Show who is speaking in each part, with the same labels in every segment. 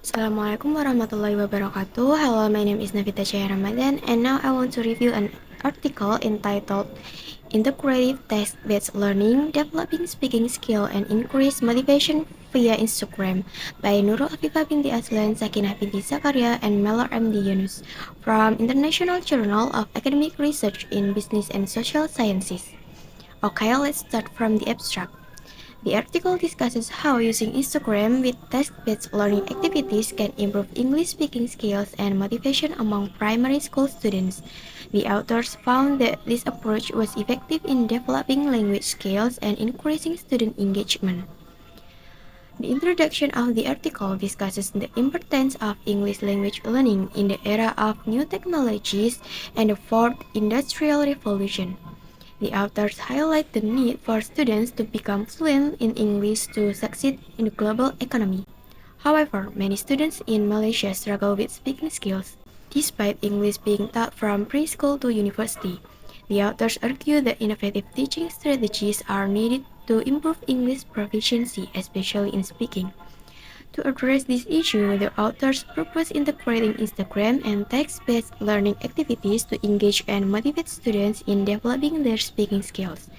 Speaker 1: Assalamualaikum warahmatullahi wabarakatuh. Hello, my name is Novita Cahya Ramadhan, and now I want to review an article entitled Integrative Text-Based Learning, Developing Speaking Skill and Increase Motivation via Instagram by Nurul Afifah binti Aslan, Sakinah binti Zakaria, and Melar M.D. Yunus from International Journal of Academic Research in Business and Social Sciences. Okay, let's start from the abstract. The article discusses how using Instagram with text-based learning activities can improve English speaking skills and motivation among primary school students. The authors found that this approach was effective in developing language skills and increasing student engagement. The introduction of the article discusses the importance of English language learning in the era of new technologies and the fourth industrial revolution. The authors highlight the need for students to become fluent in English to succeed in the global economy. However, many students in Malaysia struggle with speaking skills, despite English being taught from preschool to university. The authors argue that innovative teaching strategies are needed to improve English proficiency, especially in speaking. To address this issue, the authors propose integrating Instagram and text-based learning activities to engage and motivate students in developing their speaking skills.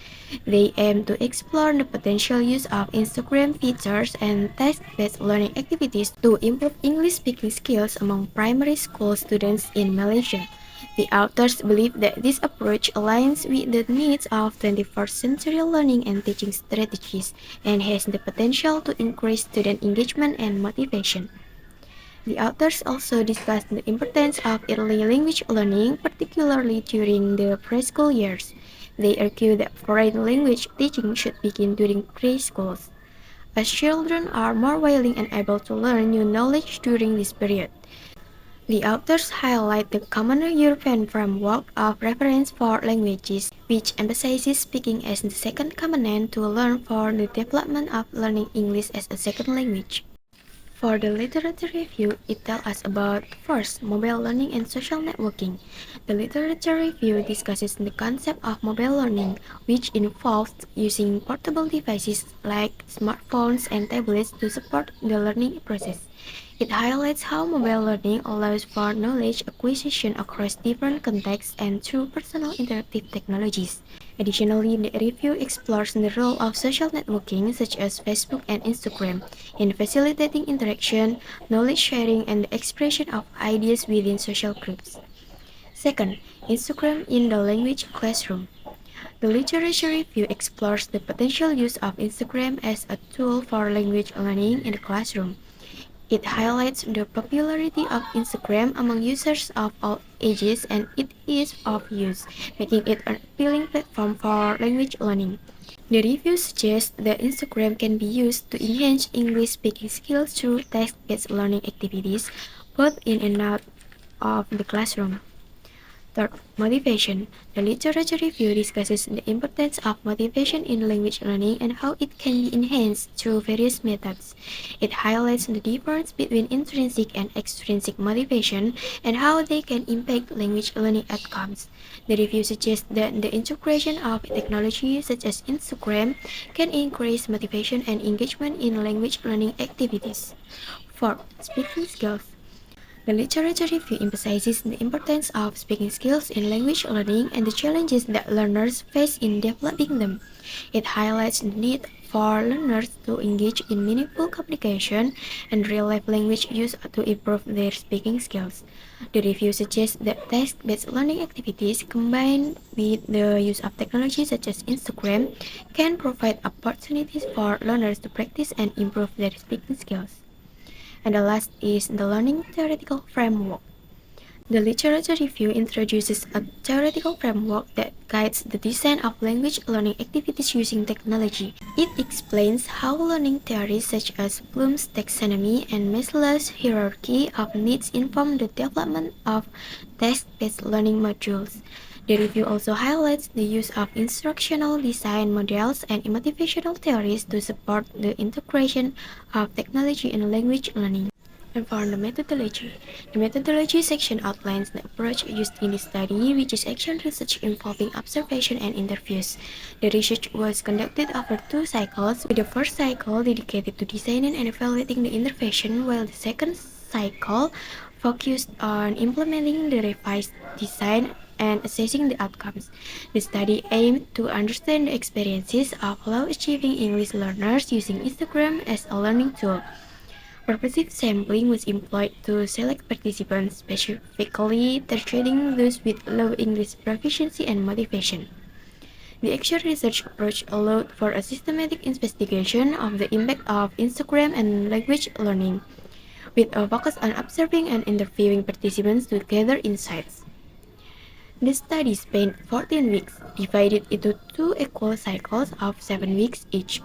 Speaker 1: They aim to explore the potential use of Instagram features and text-based learning activities to improve English speaking skills among primary school students in Malaysia. The authors believe that this approach aligns with the needs of 21st century learning and teaching strategies and has the potential to increase student engagement and motivation. The authors also discussed the importance of early language learning, particularly during the preschool years. They argue that foreign language teaching should begin during preschools, as children are more willing and able to learn new knowledge during this period. The authors highlight the common European framework of reference for languages, which emphasizes speaking as the second component to learn for the development of learning English as a second language. For the literature review, it tells us about first, mobile learning and social networking. The literature review discusses the concept of mobile learning, which involves using portable devices like smartphones and tablets to support the learning process. It highlights how mobile learning allows for knowledge acquisition across different contexts and through personal interactive technologies. Additionally, the review explores the role of social networking, such as Facebook and Instagram, in facilitating interaction, knowledge sharing, and the expression of ideas within social groups. Second, Instagram in the language classroom. The literature review explores the potential use of Instagram as a tool for language learning in the classroom. It highlights the popularity of Instagram among users of all ages and its ease of use, making it an appealing platform for language learning. The review suggests that Instagram can be used to enhance English speaking skills through text-based learning activities, both in and out of the classroom. Third, motivation. The literature review discusses the importance of motivation in language learning and how it can be enhanced through various methods. It highlights the difference between intrinsic and extrinsic motivation and how they can impact language learning outcomes. The review suggests that the integration of technology such as Instagram can increase motivation and engagement in language learning activities. Fourth, speaking skills. The literature review emphasizes the importance of speaking skills in language learning and the challenges that learners face in developing them. It highlights the need for learners to engage in meaningful communication and real-life language use to improve their speaking skills. The review suggests that text-based learning activities combined with the use of technology such as Instagram can provide opportunities for learners to practice and improve their speaking skills. And the last is the learning theoretical framework. The literature review introduces a theoretical framework that guides the design of language learning activities using technology. It explains how learning theories such as Bloom's taxonomy and Maslow's hierarchy of needs inform the development of text-based learning modules. The review also highlights the use of instructional design models and motivational theories to support the integration of technology in language learning. And for the methodology section outlines the approach used in this study, which is action research involving observation and interviews. The research was conducted over 2 cycles, with the first cycle dedicated to designing and evaluating the intervention, while the second cycle focused on implementing the revised design and assessing the outcomes. The study aimed to understand the experiences of low-achieving English learners using Instagram as a learning tool. Purposive sampling was employed to select participants, specifically targeting those with low English proficiency and motivation. The actual research approach allowed for a systematic investigation of the impact of Instagram and language learning, with a focus on observing and interviewing participants to gather insights. The study spanned 14 weeks, divided into two equal cycles of 7 weeks each.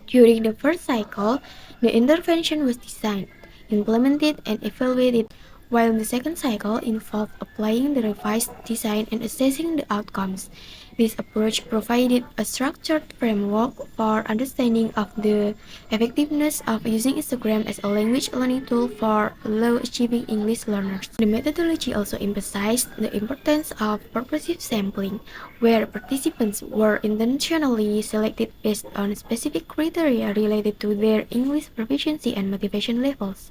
Speaker 1: During the first cycle, the intervention was designed, implemented, and evaluated, while the second cycle involved applying the revised design and assessing the outcomes. This approach provided a structured framework for understanding of the effectiveness of using Instagram as a language learning tool for low-achieving English learners. The methodology also emphasized the importance of purposive sampling, where participants were intentionally selected based on specific criteria related to their English proficiency and motivation levels.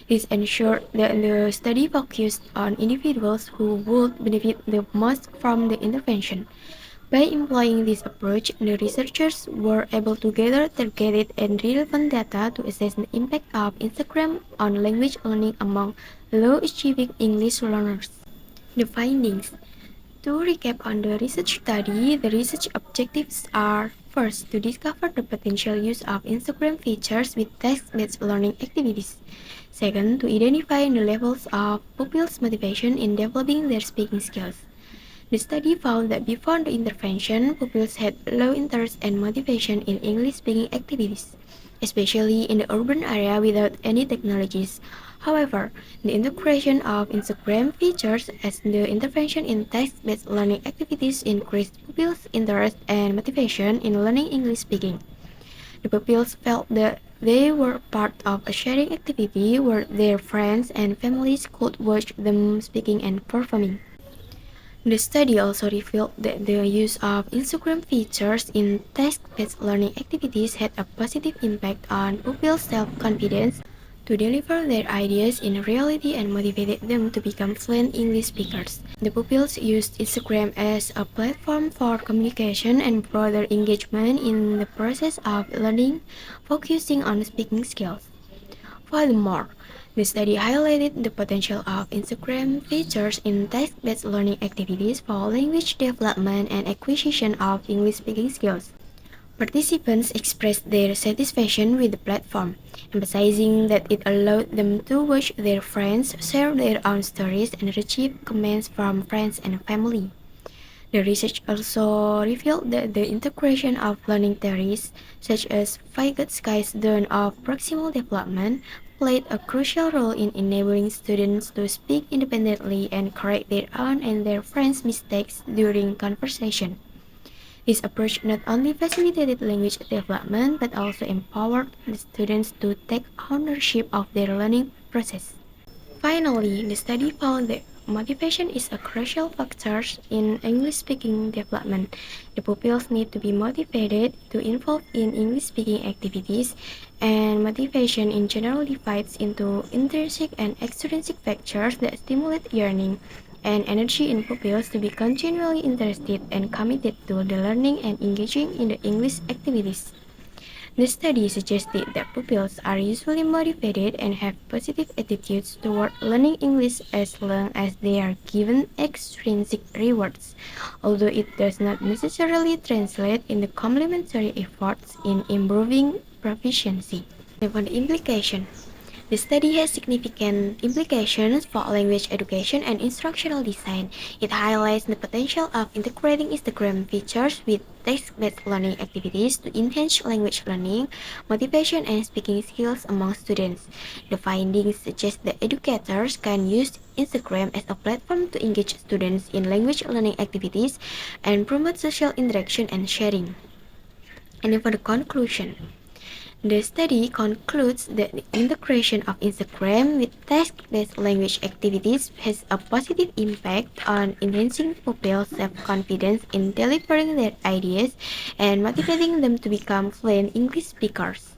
Speaker 1: This ensured that the study focused on individuals who would benefit the most from the intervention. By employing this approach, the researchers were able to gather targeted and relevant data to assess the impact of Instagram on language learning among low-achieving English learners. The findings. To recap on the research study, the research objectives are: first, to discover the potential use of Instagram features with text-based learning activities. Second, to identify the levels of pupils' motivation in developing their speaking skills. The study found that before the intervention, pupils had low interest and motivation in English-speaking activities, especially in the urban area without any technologies. However, the integration of Instagram features as the intervention in text-based learning activities increased pupils' interest and motivation in learning English speaking. The pupils felt that they were part of a sharing activity where their friends and families could watch them speaking and performing. The study also revealed that the use of Instagram features in text-based learning activities had a positive impact on pupils' self-confidence to deliver their ideas in reality and motivated them to become fluent English speakers. The pupils used Instagram as a platform for communication and broader engagement in the process of learning, focusing on speaking skills. Furthermore, the study highlighted the potential of Instagram features in text-based learning activities for language development and acquisition of English-speaking skills. Participants expressed their satisfaction with the platform, emphasizing that it allowed them to watch their friends share their own stories and receive comments from friends and family. The research also revealed that the integration of learning theories, such as Vygotsky's zone of proximal development, played a crucial role in enabling students to speak independently and correct their own and their friends' mistakes during conversation. This approach not only facilitated language development but also empowered the students to take ownership of their learning process. Finally, the study found that motivation is a crucial factor in English-speaking development. The pupils need to be motivated to involve in English-speaking activities, and motivation in general divides into intrinsic and extrinsic factors that stimulate yearning and energy in pupils to be continually interested and committed to the learning and engaging in the English activities. The study suggested that pupils are usually motivated and have positive attitudes toward learning English as long as they are given extrinsic rewards, although it does not necessarily translate into complementary efforts in improving proficiency. For the implication. The study has significant implications for language education and instructional design. It highlights the potential of integrating Instagram features with text-based learning activities to enhance language learning, motivation, and speaking skills among students. The findings suggest that educators can use Instagram as a platform to engage students in language learning activities and promote social interaction and sharing. And for the conclusion. The study concludes that the integration of Instagram with text-based language activities has a positive impact on enhancing pupils' self-confidence in delivering their ideas and motivating them to become fluent English speakers.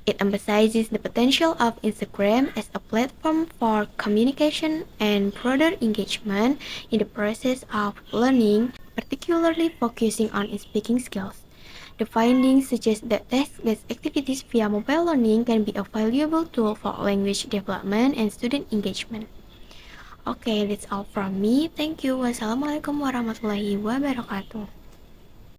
Speaker 1: It emphasizes the potential of Instagram as a platform for communication and broader engagement in the process of learning, particularly focusing on speaking skills. The findings suggest that text-based activities via mobile learning can be a valuable tool for language development and student engagement. Okay, that's all from me. Thank you. Wassalamualaikum warahmatullahi wabarakatuh.